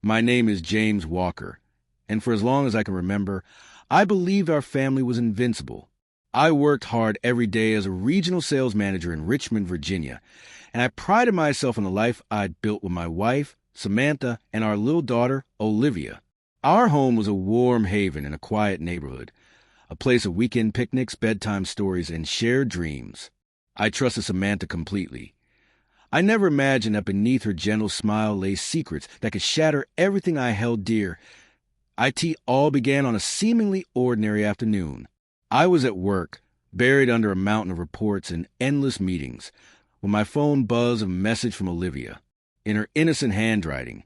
My name is James Walker, and for as long as I can remember, I believed our family was invincible. I worked hard every day as a regional sales manager in Richmond, Virginia, and I prided myself on the life I'd built with my wife, Samantha, and our little daughter, Olivia. Our home was a warm haven in a quiet neighborhood, a place of weekend picnics, bedtime stories, and shared dreams. I trusted Samantha completely. I never imagined that beneath her gentle smile lay secrets that could shatter everything I held dear. It all began on a seemingly ordinary afternoon. I was at work, buried under a mountain of reports and endless meetings, when my phone buzzed a message from Olivia. In her innocent handwriting,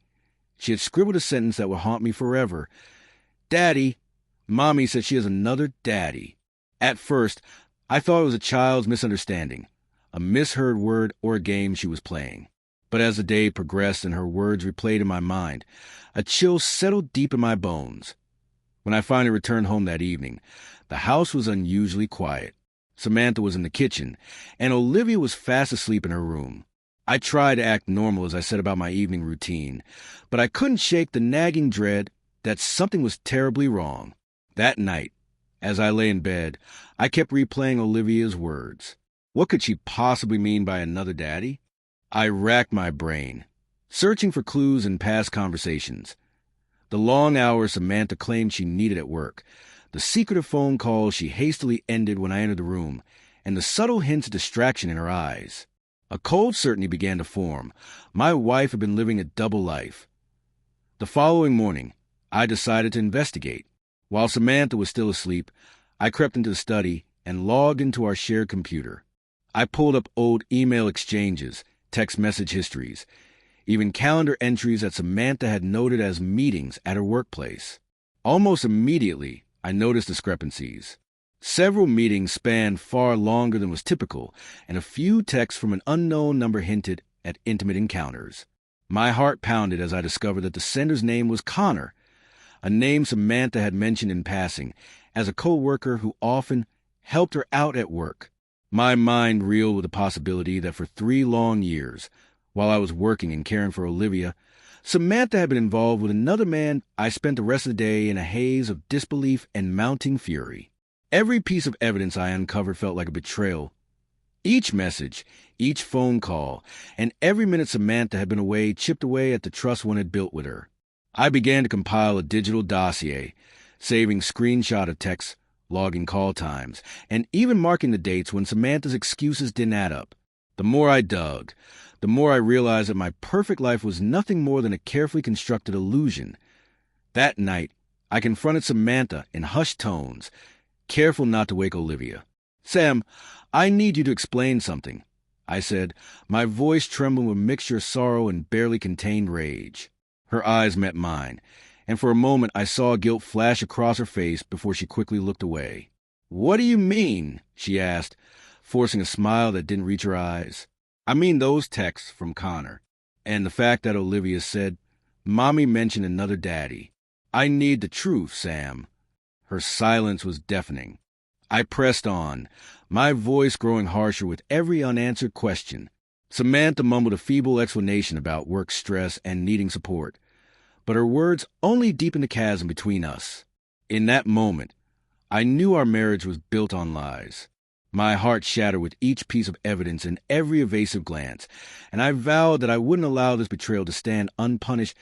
she had scribbled a sentence that would haunt me forever. "Daddy, Mommy said she has another daddy." At first, I thought it was a child's misunderstanding, a misheard word or a game she was playing. But as the day progressed and her words replayed in my mind, a chill settled deep in my bones. When I finally returned home that evening, the house was unusually quiet. Samantha was in the kitchen, and Olivia was fast asleep in her room. I tried to act normal as I set about my evening routine, but I couldn't shake the nagging dread that something was terribly wrong. That night, as I lay in bed, I kept replaying Olivia's words. What could she possibly mean by another daddy? I racked my brain, searching for clues in past conversations. The long hours Samantha claimed she needed at work, the secretive phone calls she hastily ended when I entered the room, and the subtle hints of distraction in her eyes. A cold certainty began to form. My wife had been living a double life. The following morning, I decided to investigate. While Samantha was still asleep, I crept into the study and logged into our shared computer. I pulled up old email exchanges, text message histories, even calendar entries that Samantha had noted as meetings at her workplace. Almost immediately, I noticed discrepancies. Several meetings spanned far longer than was typical, and a few texts from an unknown number hinted at intimate encounters. My heart pounded as I discovered that the sender's name was Connor, a name Samantha had mentioned in passing as a co-worker who often helped her out at work. My mind reeled with the possibility that for 3 long years, while I was working and caring for Olivia, Samantha had been involved with another man. I spent the rest of the day in a haze of disbelief and mounting fury. Every piece of evidence I uncovered felt like a betrayal. Each message, each phone call, and every minute Samantha had been away chipped away at the trust one had built with her. I began to compile a digital dossier, saving screenshot of texts, logging call times, and even marking the dates when Samantha's excuses didn't add up. The more I dug, the more I realized that my perfect life was nothing more than a carefully constructed illusion. That night, I confronted Samantha in hushed tones, careful not to wake Olivia. "Sam, I need you to explain something," I said, my voice trembling with a mixture of sorrow and barely contained rage. Her eyes met mine, and for a moment I saw guilt flash across her face before she quickly looked away. "What do you mean?" she asked, forcing a smile that didn't reach her eyes. "I mean those texts from Connor, and the fact that Olivia said, 'Mommy mentioned another daddy.' I need the truth, Sam." Her silence was deafening. I pressed on, my voice growing harsher with every unanswered question. Samantha mumbled a feeble explanation about work stress and needing support, but her words only deepened the chasm between us. In that moment, I knew our marriage was built on lies. My heart shattered with each piece of evidence and every evasive glance, and I vowed that I wouldn't allow this betrayal to stand unpunished.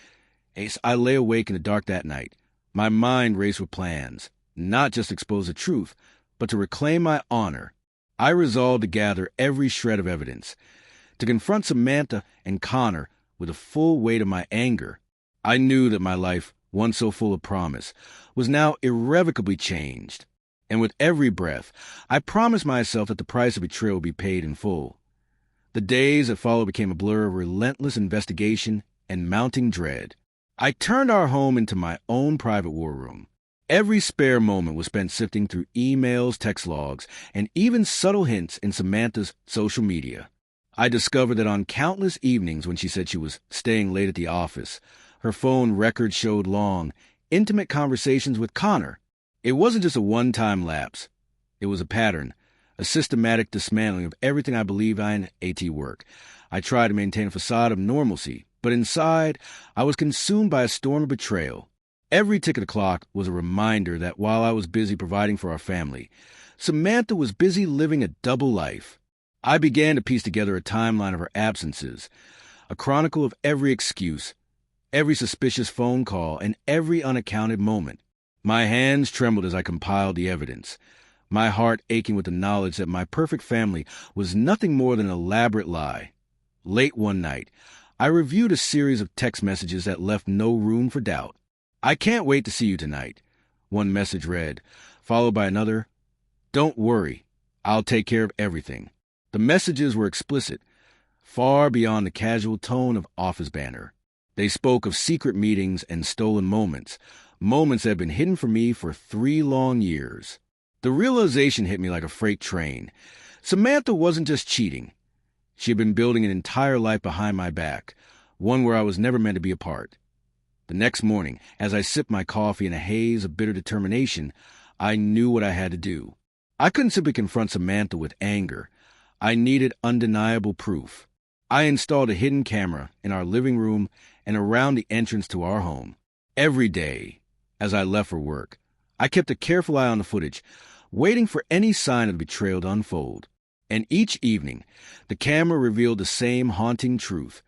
As I lay awake in the dark that night, my mind raced with plans, not just to expose the truth, but to reclaim my honor. I resolved to gather every shred of evidence, to confront Samantha and Connor with the full weight of my anger. I knew that my life, once so full of promise, was now irrevocably changed. And with every breath, I promised myself that the price of betrayal would be paid in full. The days that followed became a blur of relentless investigation and mounting dread. I turned our home into my own private war room. Every spare moment was spent sifting through emails, text logs, and even subtle hints in Samantha's social media. I discovered that on countless evenings when she said she was staying late at the office, her phone record showed long, intimate conversations with Connor. It wasn't just a one-time lapse. It was a pattern, a systematic dismantling of everything I believed in AT work. I tried to maintain a facade of normalcy, But inside, I was consumed by a storm of betrayal. Every tick of the clock was a reminder that while I was busy providing for our family, Samantha was busy living a double life. I began to piece together a timeline of her absences, a chronicle of every excuse, every suspicious phone call, and every unaccounted moment. My hands trembled as I compiled the evidence, my heart aching with the knowledge that my perfect family was nothing more than an elaborate lie. Late one night, I reviewed a series of text messages that left no room for doubt. "I can't wait to see you tonight," one message read, followed by another, "Don't worry, I'll take care of everything." The messages were explicit, far beyond the casual tone of office banter. They spoke of secret meetings and stolen moments, moments that had been hidden from me for 3 long years. The realization hit me like a freight train. Samantha wasn't just cheating. She had been building an entire life behind my back, one where I was never meant to be a part. The next morning, as I sipped my coffee in a haze of bitter determination, I knew what I had to do. I couldn't simply confront Samantha with anger. I needed undeniable proof. I installed a hidden camera in our living room and around the entrance to our home. Every day, as I left for work, I kept a careful eye on the footage, waiting for any sign of the betrayal to unfold. And each evening, the camera revealed the same haunting truth.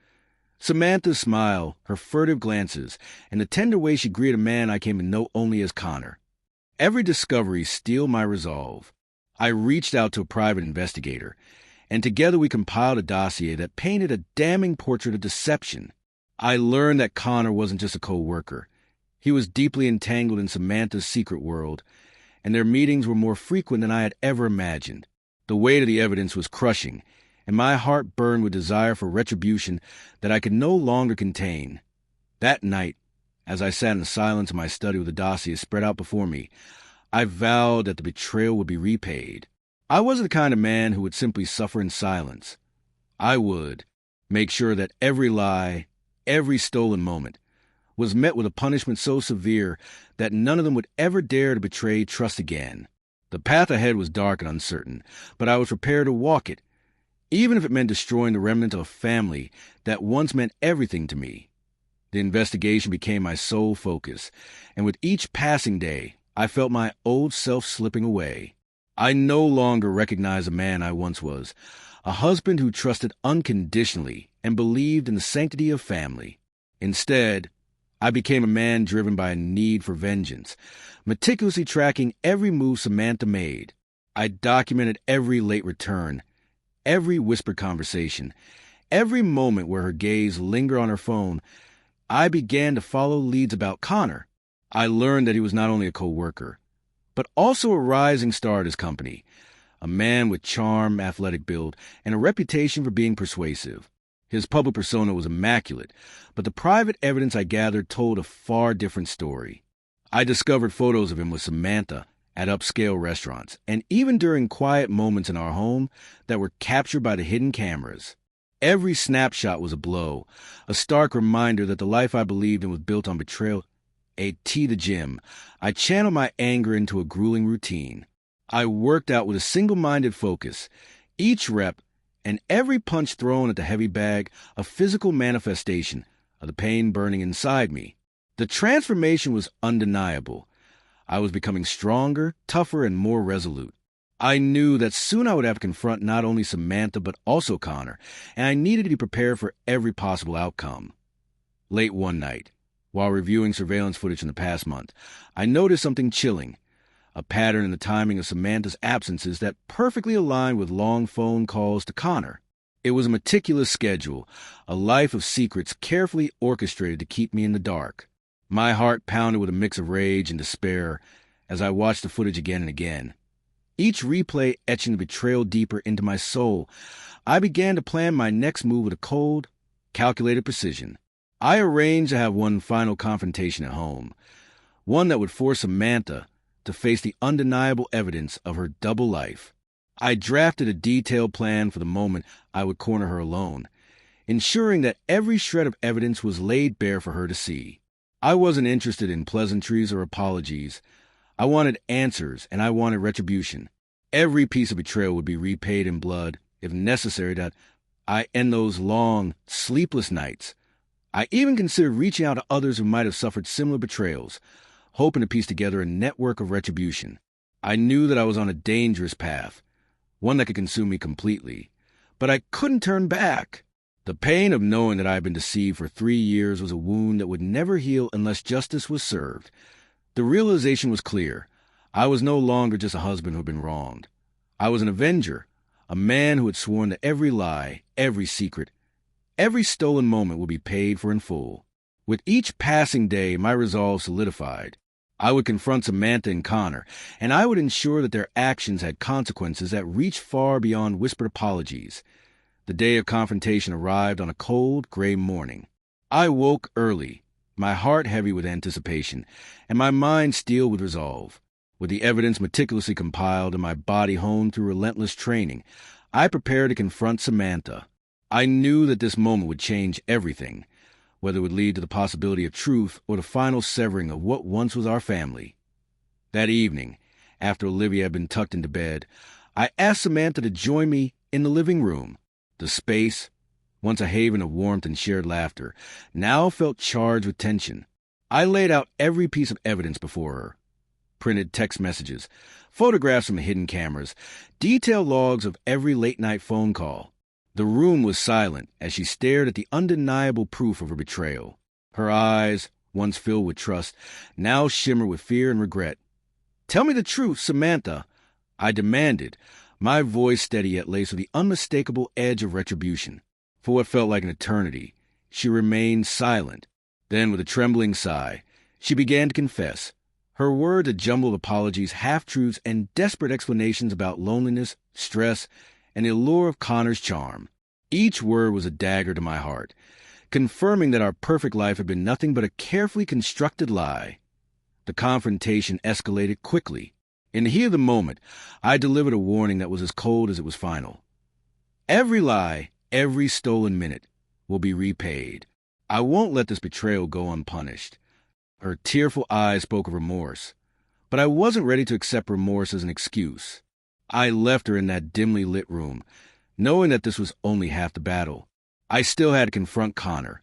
Samantha's smile, her furtive glances, and the tender way she greeted a man I came to know only as Connor. Every discovery steeled my resolve. I reached out to a private investigator, and together we compiled a dossier that painted a damning portrait of deception. I learned that Connor wasn't just a co-worker. He was deeply entangled in Samantha's secret world, and their meetings were more frequent than I had ever imagined. The weight of the evidence was crushing, and my heart burned with desire for retribution that I could no longer contain. That night, as I sat in the silence of my study with the dossier spread out before me, I vowed that the betrayal would be repaid. I wasn't the kind of man who would simply suffer in silence. I would make sure that every lie, every stolen moment, was met with a punishment so severe that none of them would ever dare to betray trust again. The path ahead was dark and uncertain, but I was prepared to walk it, even if it meant destroying the remnant of a family that once meant everything to me. The investigation became my sole focus, and with each passing day, I felt my old self slipping away. I no longer recognized the man I once was, a husband who trusted unconditionally and believed in the sanctity of family. Instead, I became a man driven by a need for vengeance, meticulously tracking every move Samantha made. I documented every late return, every whispered conversation, every moment where her gaze lingered on her phone. I began to follow leads about Connor. I learned that he was not only a co-worker, but also a rising star at his company, a man with charm, athletic build, and a reputation for being persuasive. His public persona was immaculate, but the private evidence I gathered told a far different story. I discovered photos of him with Samantha at upscale restaurants, and even during quiet moments in our home that were captured by the hidden cameras. Every snapshot was a blow, a stark reminder that the life I believed in was built on betrayal. To the gym, I channeled my anger into a grueling routine. I worked out with a single-minded focus, each rep and every punch thrown at the heavy bag a physical manifestation of the pain burning inside me. The transformation was undeniable. I was becoming stronger, tougher, and more resolute. I knew that soon I would have to confront not only Samantha but also Connor, and I needed to be prepared for every possible outcome. Late one night, while reviewing surveillance footage from the past month, I noticed something chilling, a pattern in the timing of Samantha's absences that perfectly aligned with long phone calls to Connor. It was a meticulous schedule, a life of secrets carefully orchestrated to keep me in the dark. My heart pounded with a mix of rage and despair as I watched the footage again and again. Each replay etching the betrayal deeper into my soul, I began to plan my next move with a cold, calculated precision. I arranged to have one final confrontation at home, one that would force Samantha to face the undeniable evidence of her double life. I drafted a detailed plan for the moment I would corner her alone, ensuring that every shred of evidence was laid bare for her to see. I wasn't interested in pleasantries or apologies. I wanted answers, and I wanted retribution. Every piece of betrayal would be repaid in blood, if necessary, that I end those long, sleepless nights I even considered reaching out to others who might have suffered similar betrayals, hoping to piece together a network of retribution. I knew that I was on a dangerous path, one that could consume me completely, but I couldn't turn back. The pain of knowing that I had been deceived for 3 years was a wound that would never heal unless justice was served. The realization was clear. I was no longer just a husband who had been wronged. I was an avenger, a man who had sworn that every lie, every secret, every stolen moment would be paid for in full. With each passing day, my resolve solidified. I would confront Samantha and Connor, and I would ensure that their actions had consequences that reached far beyond whispered apologies. The day of confrontation arrived on a cold, gray morning. I woke early, my heart heavy with anticipation, and my mind steel with resolve. With the evidence meticulously compiled and my body honed through relentless training, I prepared to confront Samantha. I knew that this moment would change everything, whether it would lead to the possibility of truth or the final severing of what once was our family. That evening, after Olivia had been tucked into bed, I asked Samantha to join me in the living room. The space, once a haven of warmth and shared laughter, now felt charged with tension. I laid out every piece of evidence before her. Printed text messages, photographs from hidden cameras, detailed logs of every late-night phone call. The room was silent as she stared at the undeniable proof of her betrayal. Her eyes, once filled with trust, now shimmered with fear and regret. "Tell me the truth, Samantha," I demanded, my voice steady yet laced with the unmistakable edge of retribution. For what felt like an eternity, she remained silent. Then, with a trembling sigh, she began to confess. Her words a jumble of apologies, half-truths, and desperate explanations about loneliness, stress, and the allure of Connor's charm. Each word was a dagger to my heart, confirming that our perfect life had been nothing but a carefully constructed lie. The confrontation escalated quickly. In the heat of the moment, I delivered a warning that was as cold as it was final. Every lie, every stolen minute, will be repaid. I won't let this betrayal go unpunished. Her tearful eyes spoke of remorse, but I wasn't ready to accept remorse as an excuse. I left her in that dimly lit room, knowing that this was only half the battle. I still had to confront Connor,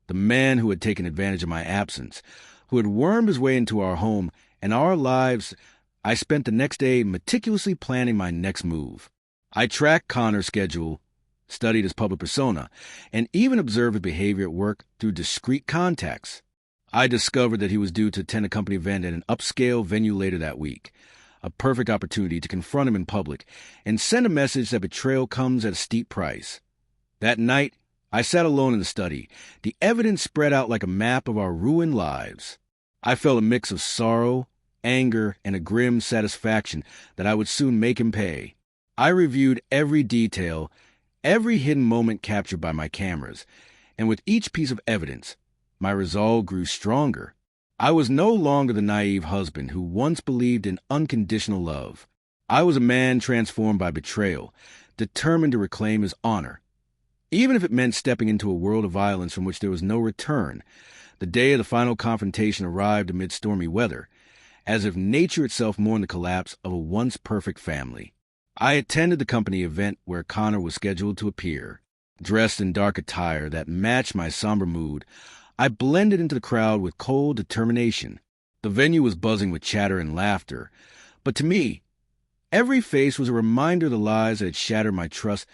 the man who had taken advantage of my absence, who had wormed his way into our home and our lives. I spent the next day meticulously planning my next move. I tracked Connor's schedule, studied his public persona, and even observed his behavior at work through discreet contacts. I discovered that he was due to attend a company event at an upscale venue later that week, a perfect opportunity to confront him in public and send a message that betrayal comes at a steep price. That night, I sat alone in the study, the evidence spread out like a map of our ruined lives. I felt a mix of sorrow, anger, and a grim satisfaction that I would soon make him pay. I reviewed every detail, every hidden moment captured by my cameras, and with each piece of evidence, my resolve grew stronger. I was no longer the naive husband who once believed in unconditional love. I was a man transformed by betrayal, determined to reclaim his honor. Even if it meant stepping into a world of violence from which there was no return, the day of the final confrontation arrived amid stormy weather, as if nature itself mourned the collapse of a once perfect family. I attended the company event where Connor was scheduled to appear. Dressed in dark attire that matched my somber mood, I blended into the crowd with cold determination. The venue was buzzing with chatter and laughter, but to me, every face was a reminder of the lies that had shattered my trust.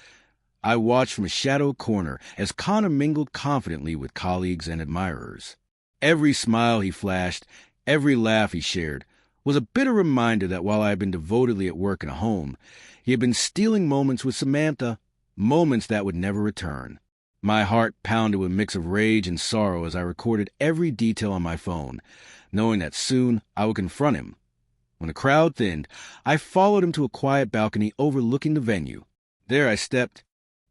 I watched from a shadowed corner as Connor mingled confidently with colleagues and admirers. Every smile he flashed, every laugh he shared, was a bitter reminder that while I had been devotedly at work and at home, he had been stealing moments with Samantha, moments that would never return. My heart pounded with a mix of rage and sorrow as I recorded every detail on my phone, knowing that soon I would confront him. When the crowd thinned, I followed him to a quiet balcony overlooking the venue. There I stepped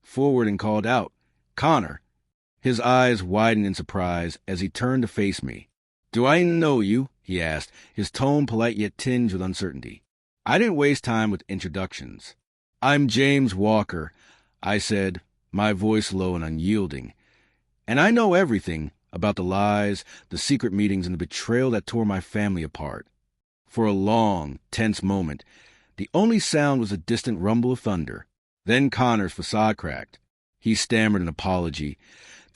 forward and called out, "Connor." His eyes widened in surprise as he turned to face me. "Do I know you?" he asked, his tone polite yet tinged with uncertainty. I didn't waste time with introductions. "I'm James Walker," I said, my voice low and unyielding. "And I know everything about the lies, the secret meetings, and the betrayal that tore my family apart." For a long, tense moment, the only sound was a distant rumble of thunder. Then Connor's facade cracked. He stammered an apology,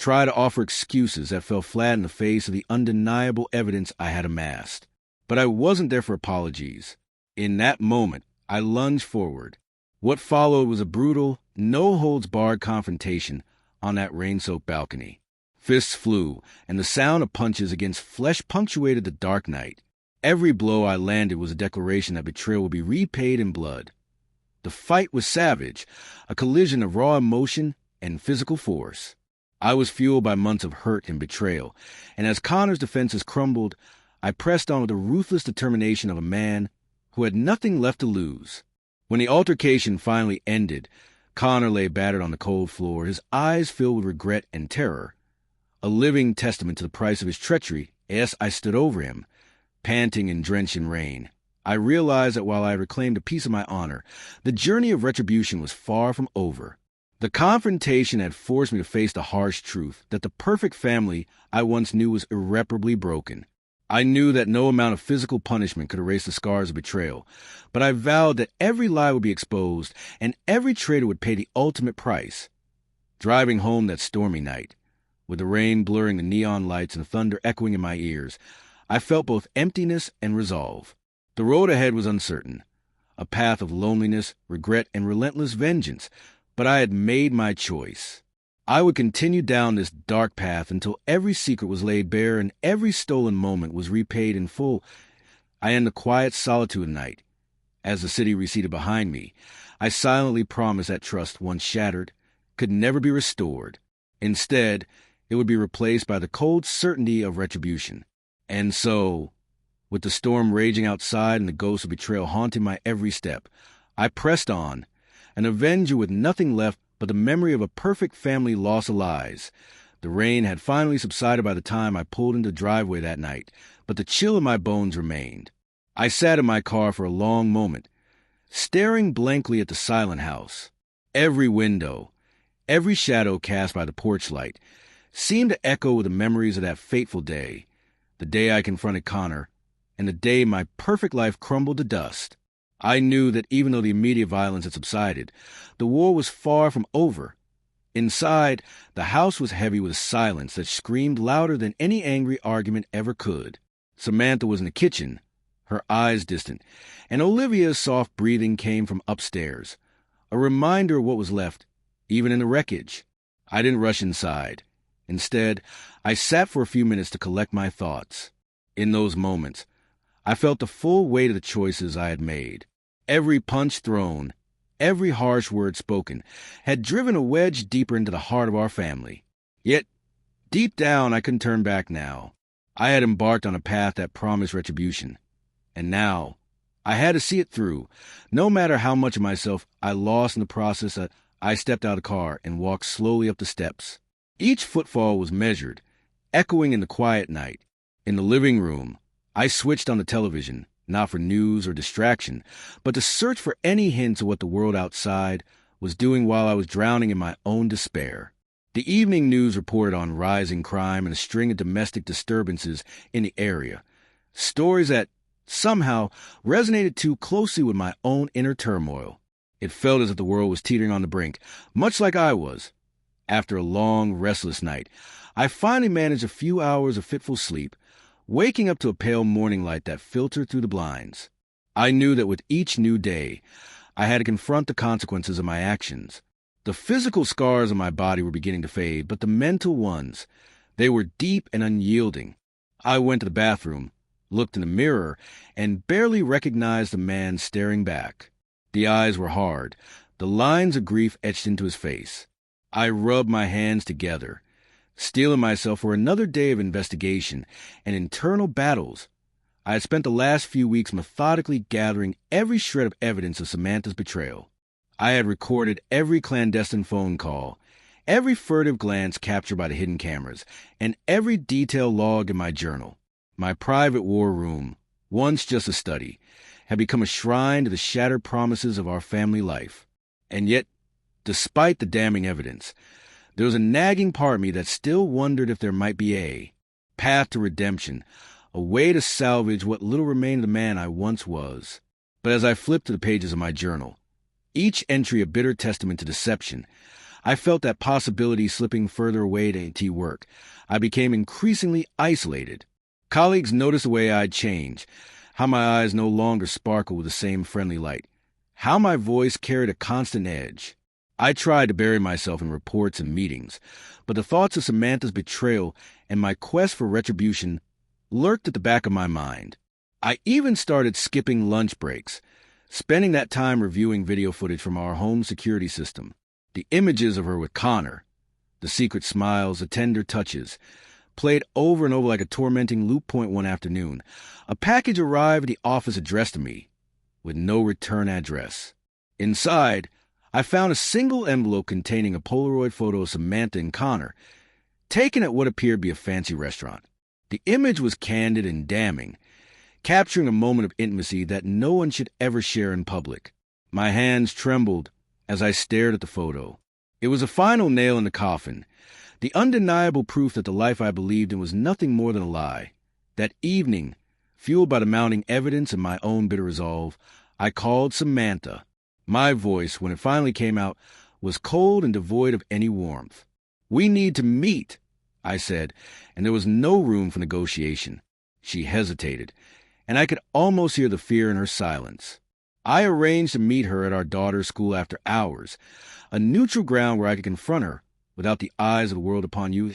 try to offer excuses that fell flat in the face of the undeniable evidence I had amassed. But I wasn't there for apologies. In that moment, I lunged forward. What followed was a brutal, no-holds-barred confrontation on that rain-soaked balcony. Fists flew, and the sound of punches against flesh punctuated the dark night. Every blow I landed was a declaration that betrayal would be repaid in blood. The fight was savage, a collision of raw emotion and physical force. I was fueled by months of hurt and betrayal, and as Connor's defenses crumbled, I pressed on with the ruthless determination of a man who had nothing left to lose. When the altercation finally ended, Connor lay battered on the cold floor, his eyes filled with regret and terror. A living testament to the price of his treachery, as I stood over him, panting and drenched in rain. I realized that while I had reclaimed a piece of my honor, the journey of retribution was far from over. The confrontation had forced me to face the harsh truth that the perfect family I once knew was irreparably broken. I knew that no amount of physical punishment could erase the scars of betrayal, but I vowed that every lie would be exposed and every traitor would pay the ultimate price. Driving home that stormy night, with the rain blurring the neon lights and the thunder echoing in my ears, I felt both emptiness and resolve. The road ahead was uncertain, a path of loneliness, regret, and relentless vengeance, but I had made my choice. I would continue down this dark path until every secret was laid bare and every stolen moment was repaid in full. I ended the quiet solitude of night. As the city receded behind me, I silently promised that trust, once shattered, could never be restored. Instead, it would be replaced by the cold certainty of retribution. And so, with the storm raging outside and the ghost of betrayal haunting my every step, I pressed on, an avenger with nothing left but the memory of a perfect family lost of lies. The rain had finally subsided by the time I pulled into the driveway that night, but the chill in my bones remained. I sat in my car for a long moment, staring blankly at the silent house. Every window, every shadow cast by the porch light, seemed to echo with the memories of that fateful day, the day I confronted Connor, and the day my perfect life crumbled to dust. I knew that even though the immediate violence had subsided, the war was far from over. Inside, the house was heavy with a silence that screamed louder than any angry argument ever could. Samantha was in the kitchen, her eyes distant, and Olivia's soft breathing came from upstairs, a reminder of what was left, even in the wreckage. I didn't rush inside. Instead, I sat for a few minutes to collect my thoughts. In those moments, I felt the full weight of the choices I had made. Every punch thrown, every harsh word spoken, had driven a wedge deeper into the heart of our family. Yet, deep down, I couldn't turn back now. I had embarked on a path that promised retribution. And now, I had to see it through. No matter how much of myself I lost in the process, I stepped out of the car and walked slowly up the steps. Each footfall was measured, echoing in the quiet night. In the living room, I switched on the television, not for news or distraction, but to search for any hints of what the world outside was doing while I was drowning in my own despair. The evening news reported on rising crime and a string of domestic disturbances in the area, stories that somehow resonated too closely with my own inner turmoil. It felt as if the world was teetering on the brink, much like I was. After a long, restless night, I finally managed a few hours of fitful sleep, waking up to a pale morning light that filtered through the blinds. I knew that with each new day, I had to confront the consequences of my actions. The physical scars on my body were beginning to fade, but the mental ones, they were deep and unyielding. I went to the bathroom, looked in the mirror, and barely recognized the man staring back. The eyes were hard, the lines of grief etched into his face. I rubbed my hands together, steeling myself for another day of investigation and internal battles. I had spent the last few weeks methodically gathering every shred of evidence of Samantha's betrayal. I had recorded every clandestine phone call, every furtive glance captured by the hidden cameras, and every detail logged in my journal. My private war room, once just a study, had become a shrine to the shattered promises of our family life. And yet, despite the damning evidence, there was a nagging part of me that still wondered if there might be a path to redemption, a way to salvage what little remained of the man I once was. But as I flipped to the pages of my journal, each entry a bitter testament to deception, I felt that possibility slipping further away to work. I became increasingly isolated. Colleagues noticed the way I'd changed, how my eyes no longer sparkled with the same friendly light, how my voice carried a constant edge. I tried to bury myself in reports and meetings, but the thoughts of Samantha's betrayal and my quest for retribution lurked at the back of my mind. I even started skipping lunch breaks, spending that time reviewing video footage from our home security system. The images of her with Connor, the secret smiles, the tender touches, played over and over like a tormenting loop point one afternoon. A package arrived at the office addressed to me, with no return address. Inside, I found a single envelope containing a Polaroid photo of Samantha and Connor, taken at what appeared to be a fancy restaurant. The image was candid and damning, capturing a moment of intimacy that no one should ever share in public. My hands trembled as I stared at the photo. It was a final nail in the coffin, the undeniable proof that the life I believed in was nothing more than a lie. That evening, fueled by the mounting evidence and my own bitter resolve, I called Samantha. My voice, when it finally came out, was cold and devoid of any warmth. "We need to meet," I said, and there was no room for negotiation. She hesitated, and I could almost hear the fear in her silence. I arranged to meet her at our daughter's school after hours, a neutral ground where I could confront her without the eyes of the world upon you.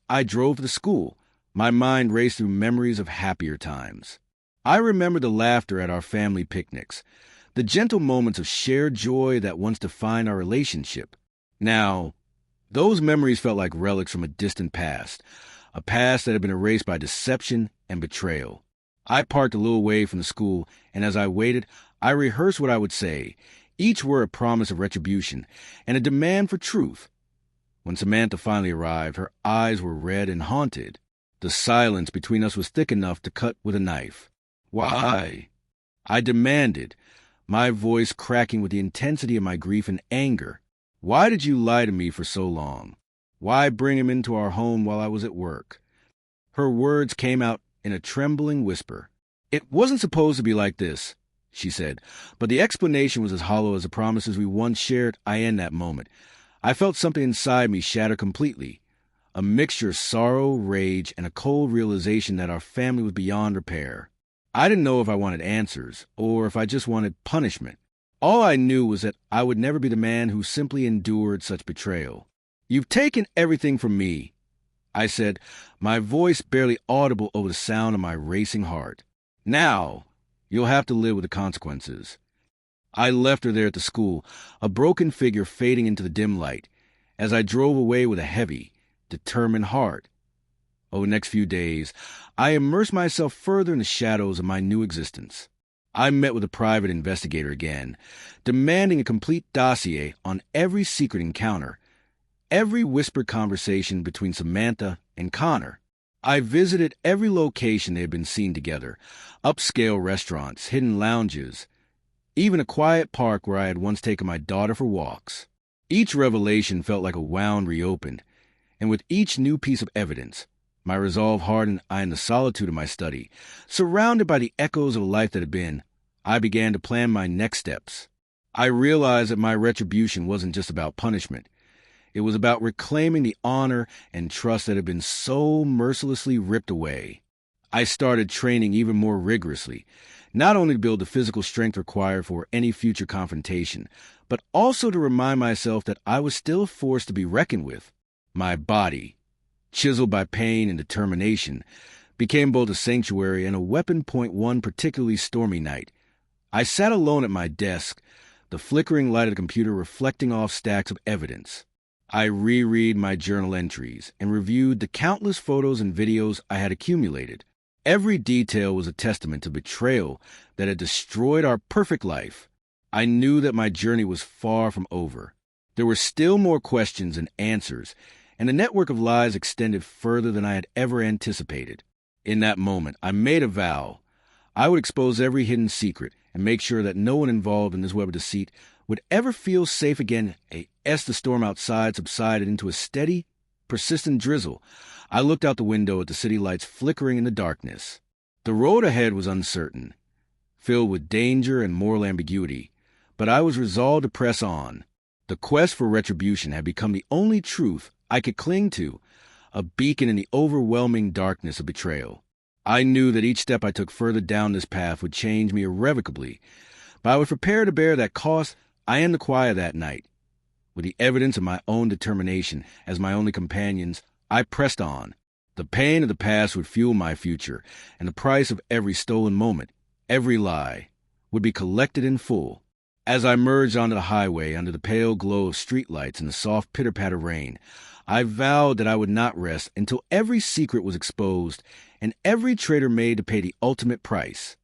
I drove to the school. My mind raced through memories of happier times. I remember the laughter at our family picnics, the gentle moments of shared joy that once defined our relationship. Now, those memories felt like relics from a distant past, a past that had been erased by deception and betrayal. I parked a little way from the school, and as I waited, I rehearsed what I would say, each word a promise of retribution and a demand for truth. When Samantha finally arrived, her eyes were red and haunted. The silence between us was thick enough to cut with a knife. "Why?" I demanded, my voice cracking with the intensity of my grief and anger. "Why did you lie to me for so long? Why bring him into our home while I was at work?" Her words came out in a trembling whisper. "It wasn't supposed to be like this," she said, but the explanation was as hollow as the promises we once shared. In that moment, I felt something inside me shatter completely, a mixture of sorrow, rage, and a cold realization that our family was beyond repair. I didn't know if I wanted answers or if I just wanted punishment. All I knew was that I would never be the man who simply endured such betrayal. "You've taken everything from me," I said, my voice barely audible over the sound of my racing heart. "Now, you'll have to live with the consequences." I left her there at the school, a broken figure fading into the dim light, as I drove away with a heavy, determined heart. Over the next few days, I immersed myself further in the shadows of my new existence. I met with a private investigator again, demanding a complete dossier on every secret encounter, every whispered conversation between Samantha and Connor. I visited every location they had been seen together, upscale restaurants, hidden lounges, even a quiet park where I had once taken my daughter for walks. Each revelation felt like a wound reopened, and with each new piece of evidence, my resolve hardened. In the solitude of my study, surrounded by the echoes of a life that had been, I began to plan my next steps. I realized that my retribution wasn't just about punishment. It was about reclaiming the honor and trust that had been so mercilessly ripped away. I started training even more rigorously, not only to build the physical strength required for any future confrontation, but also to remind myself that I was still a force to be reckoned with. My body, chiseled by pain and determination, became both a sanctuary and a weapon point one particularly stormy night. I sat alone at my desk, the flickering light of the computer reflecting off stacks of evidence. I reread my journal entries and reviewed the countless photos and videos I had accumulated. Every detail was a testament to betrayal that had destroyed our perfect life. I knew that my journey was far from over. There were still more questions and answers, and the network of lies extended further than I had ever anticipated. In that moment, I made a vow. I would expose every hidden secret and make sure that no one involved in this web of deceit would ever feel safe again. As the storm outside subsided into a steady, persistent drizzle, I looked out the window at the city lights flickering in the darkness. The road ahead was uncertain, filled with danger and moral ambiguity, but I was resolved to press on. The quest for retribution had become the only truth I could cling to, a beacon in the overwhelming darkness of betrayal. I knew that each step I took further down this path would change me irrevocably, but I was prepared to bear that cost. I ended the choir that night. With the evidence of my own determination as my only companions, I pressed on. The pain of the past would fuel my future, and the price of every stolen moment, every lie, would be collected in full. As I merged onto the highway under the pale glow of streetlights and the soft pitter-patter rain, I vowed that I would not rest until every secret was exposed and every traitor made to pay the ultimate price.